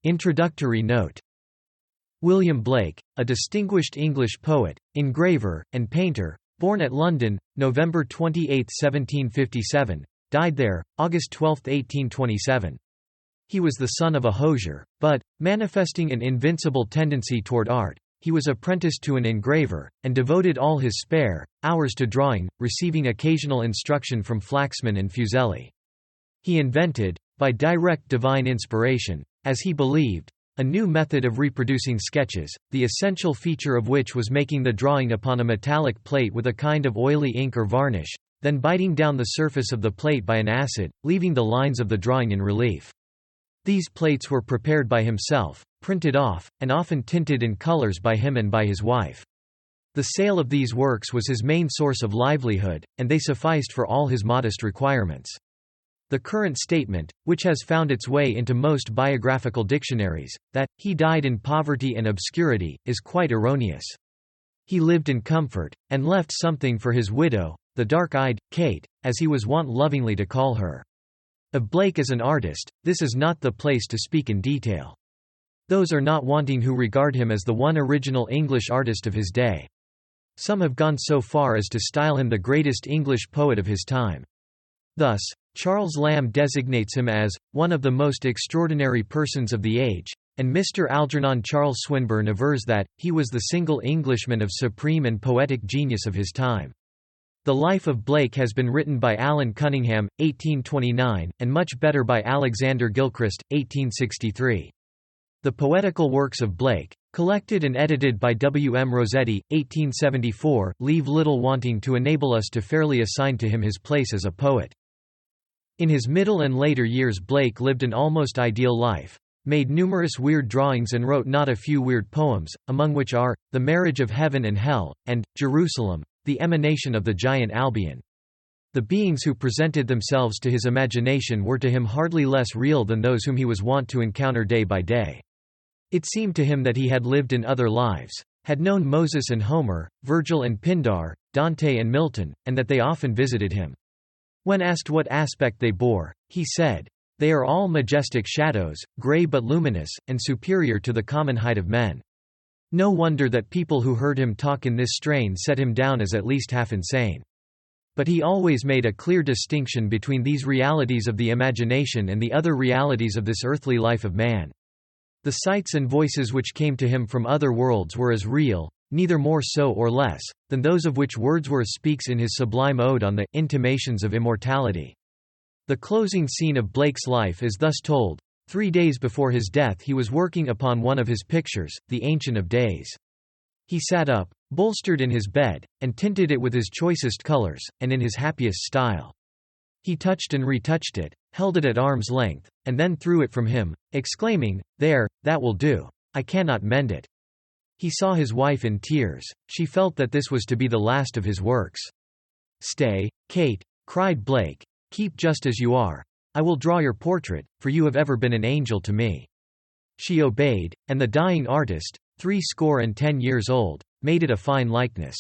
Introductory note. William Blake, a distinguished English poet, engraver, and painter, born at London, November 28, 1757, died there, August 12, 1827. He was the son of a hosier, but, manifesting an invincible tendency toward art, he was apprenticed to an engraver, and devoted all his spare hours to drawing, receiving occasional instruction from Flaxman and Fuseli. He invented, by direct divine inspiration, as he believed, a new method of reproducing sketches, the essential feature of which was making the drawing upon a metallic plate with a kind of oily ink or varnish, then biting down the surface of the plate by an acid, leaving the lines of the drawing in relief. These plates were prepared by himself, printed off, and often tinted in colors by him and by his wife. The sale of these works was his main source of livelihood, and they sufficed for all his modest requirements. The current statement, which has found its way into most biographical dictionaries, that he died in poverty and obscurity, is quite erroneous. He lived in comfort, and left something for his widow, the dark-eyed Kate, as he was wont lovingly to call her. Of Blake as an artist, this is not the place to speak in detail. Those are not wanting who regard him as the one original English artist of his day. Some have gone so far as to style him the greatest English poet of his time. Thus, Charles Lamb designates him as one of the most extraordinary persons of the age, and Mr. Algernon Charles Swinburne avers that he was the single Englishman of supreme and poetic genius of his time. The life of Blake has been written by Allan Cunningham, 1829, and much better by Alexander Gilchrist, 1863. The poetical works of Blake, collected and edited by W. M. Rossetti, 1874, leave little wanting to enable us to fairly assign to him his place as a poet. In his middle and later years Blake lived an almost ideal life, made numerous weird drawings and wrote not a few weird poems, among which are, The Marriage of Heaven and Hell, and, Jerusalem, the emanation of the giant Albion. The beings who presented themselves to his imagination were to him hardly less real than those whom he was wont to encounter day by day. It seemed to him that he had lived in other lives, had known Moses and Homer, Virgil and Pindar, Dante and Milton, and that they often visited him. When asked what aspect they bore, he said, "They are all majestic shadows, grey but luminous, and superior to the common height of men." No wonder that people who heard him talk in this strain set him down as at least half insane. But he always made a clear distinction between these realities of the imagination and the other realities of this earthly life of man. The sights and voices which came to him from other worlds were as real, neither more so or less, than those of which Wordsworth speaks in his sublime ode on the Intimations of Immortality. The closing scene of Blake's life is thus told. 3 days before his death he was working upon one of his pictures, The Ancient of Days. He sat up, bolstered in his bed, and tinted it with his choicest colors, and in his happiest style. He touched and retouched it, held it at arm's length, and then threw it from him, exclaiming, "There, that will do. I cannot mend it." He saw his wife in tears. She felt that this was to be the last of his works. "Stay, Kate," cried Blake. "Keep just as you are. I will draw your portrait, for you have ever been an angel to me." She obeyed, and the dying artist, 70 years old, made it a fine likeness.